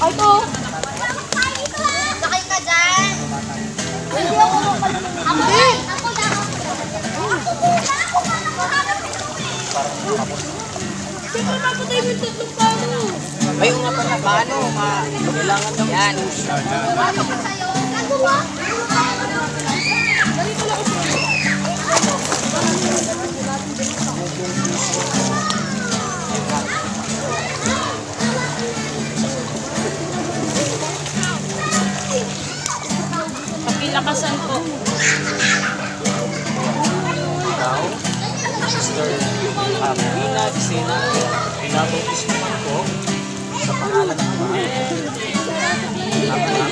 Ay, ito. Sakay ka dyan. Hindi ako Hindi. Siyempre, mapatay mo yung tatlong pano. Ayun nga pala, paano? Kailangan daw yan. Ako ba? Pakilakasan po. Ikaw, Sister Rina Disena, pinabautis naman po sa pangalan ng Ama.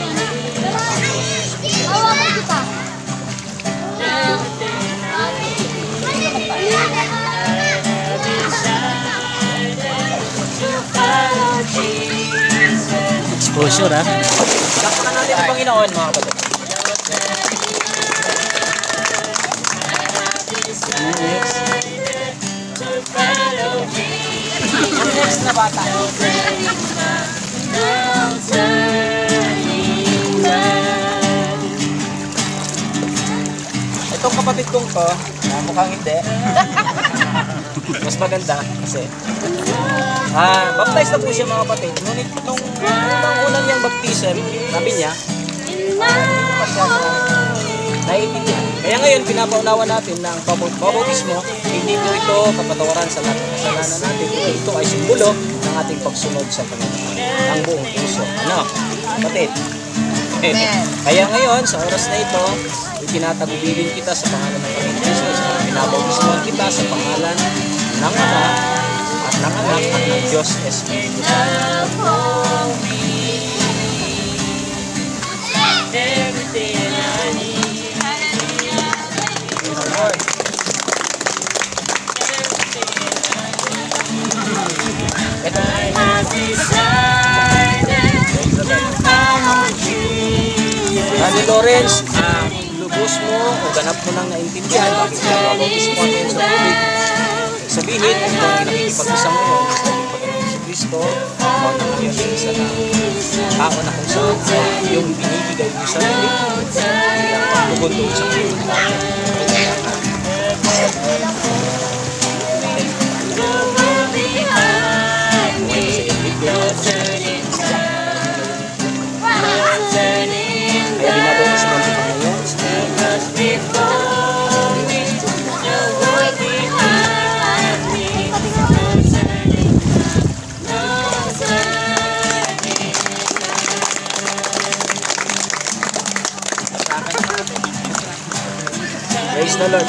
Hawakan kita. Exposure, ha? Lakpan natin ang Panginoon, mga kapatid. Next na bata. Itong kapatid kong to, mukhang hindi. Mas maganda kasi baptize na po siya, mga kapatid. Ngunit nung unang niyang baptism, sabi niya, hindi pa siya naiintindihan. Kaya ngayon, pinapaunawa natin na ang bautismo, hindi po ito kapatawaran sa lahat ng kasalanan natin. Ito ay simbolo ng ating pagsunod sa Panginoon. Ang buong puso. Ano? Kapatid? Kaya ngayon, sa oras na ito, itinatagubilin kita sa pangalan ng Panginoon Jesus. Pinabautismoan kita sa pangalan ng Ama at ng Anak at ng Diyos Espiritu. Randy Lawrence, lubos mo o ganap mo nang naintindihan bakit pinabautismo natin sa tubig. Sabihin, ito ang nakikipag-isa mo yun sa Panginoon si Kristo, o na ngayon sa isa na tao na kung saan yung binibigay mo sa tubig, bilang lubon doon sa Panginoon. Kaya binabautismo natin kami ngayon sa Praise the Lord.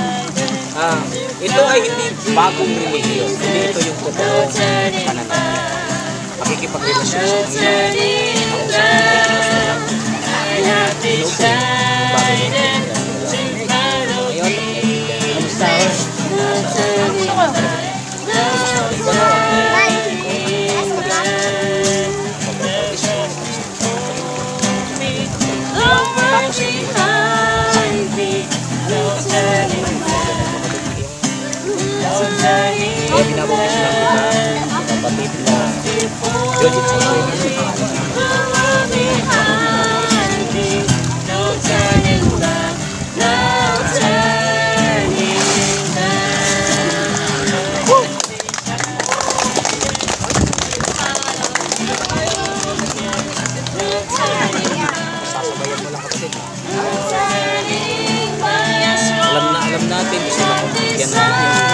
Ito ay hindi bagong relihiyon. Hindi ito yung totoo pananampalataya. Pakikipagrelasyon sa kaya binabautismo lang kita, kapatid na Judith sa sasabayan mo lang, kapatid. Alam natin, gusto na kung bigyan natin yung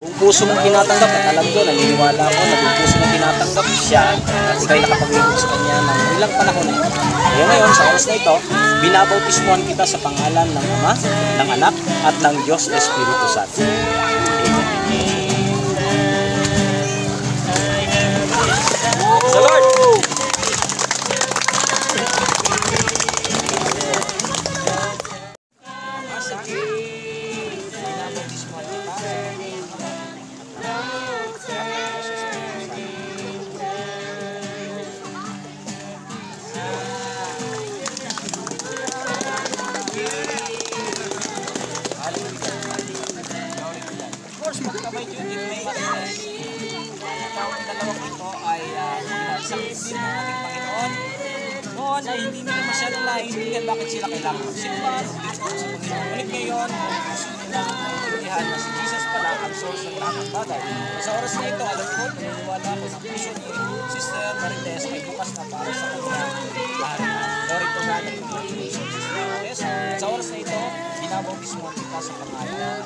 Kung puso mong tinatanggap, at alam ko, naniniwala ako na kung puso mong tinatanggap siya at ikaw'y nakapaglingkod sa Kanya ng ilang panahon na. Kaya ngayon, sa oras na ito, binabautismuhan kita sa pangalan ng Ama, ng Anak, at ng Diyos Espiritu Santo. Sa Lord! Of course, magkabay yun, may mas ang dalawang ito ay sakit din ng ating Panginoon. Noon ay hindi nila masyadong naiintindihan bakit sila kailangan magsimba, maglingkod sa Panginoon. Ngunit ngayon, gusto nila maintindihan na si Jesus pala ang source ng lahat ng bagay. Sa oras na ito, alam ko, naniniwala ko sa puso ni Sister Marites ay bukas na para sa kanya. Glory to God and congratulations, Sister Marites. At sa oras na ito, binabautismuhan kita sa pangalan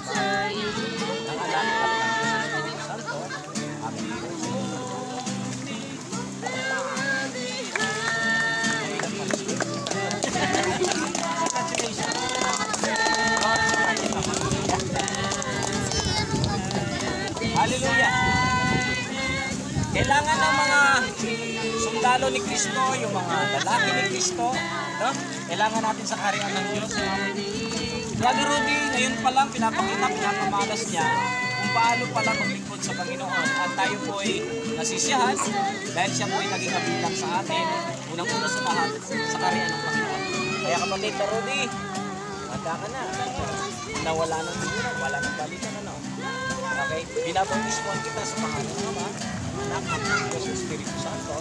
ng Anak at ng Diyos Espiritu Santo. Amen. Hallelujah! Kailangan ng mga sundalo ni Kristo, yung mga lalaki ni Kristo, no? Kailangan natin sa kaharian ng Diyos. Brother Rudy, ngayon pa lang pinapamalas niya kung paano pala maglingkod sa Panginoon. At tayo po ay nasisiyahan dahil siya po ay naging kabilang sa atin, unang-una sa lahat, sa kaharian ng Panginoon. Kaya kapatid na Rudy, manda ka na. Nawala ng bilang, wala ng balikan, ano? Okay, binabautismuhan kita sa pangalan ng Ama, Anak at ng Diyos Espiritu Santo.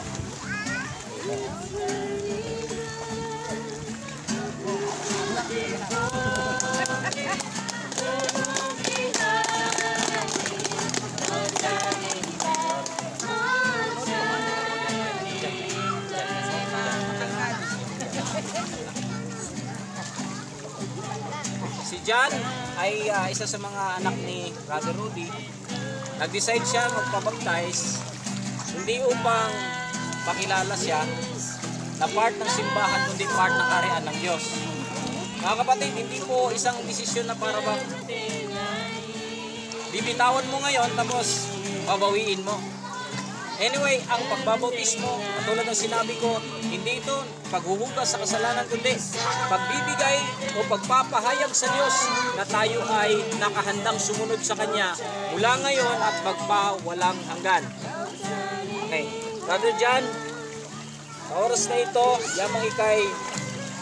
Si John ay isa sa mga anak ni Brother Rudy. Nag-decide siya magpabaptize hindi upang pakilala siya na part ng simbahan kundi part ng kaharian ng Diyos. Mga kapatid, hindi po isang desisyon na para bang bibitawan mo ngayon tapos babawiin mo. Anyway, ang pagbabautismo, katulad ng sinabi ko, hindi ito paghuhugas sa kasalanan kundi pagbibigay o pagpapahayag sa Diyos na tayo ay nakahandang sumunod sa Kanya mula ngayon at magpawalang hanggan. Okay, Brother John, sa oras na ito, yamang ikay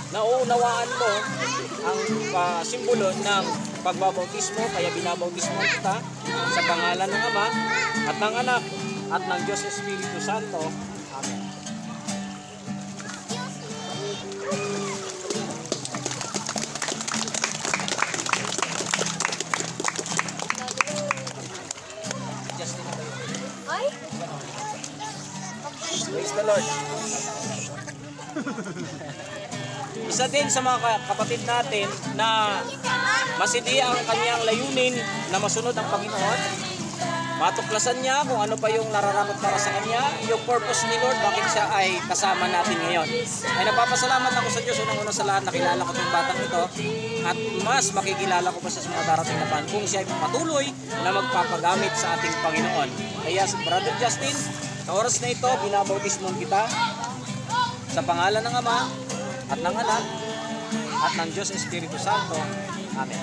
nauunawaan mo ang simbolo ng pagbabautismo, kaya binabautismo kita sa pangalan ng Ama at ng Anak at ng Diyos Espiritu Santo. Amen. Justin na kayo. Ay? Praise the Lord. Isa din sa mga kapatid natin na masidi ang kanyang layunin na masunod ang Panginoon. Matuklasan niya kung ano pa yung nararamot para sa kanya, yung purpose ni Lord, bakit siya ay kasama natin ngayon. Ay napapasalamat ako sa Diyos, unang-una sa lahat, nakilala ko itong batang ito, at mas makikilala ko pa sa mga darating na panahon kung siya ay patuloy na magpapagamit sa ating Panginoon. Kaya Brother Justin, sa oras na ito, binabautismon kita sa pangalan ng Ama at ng Anak at ng Diyos Espiritu Santo. Amen.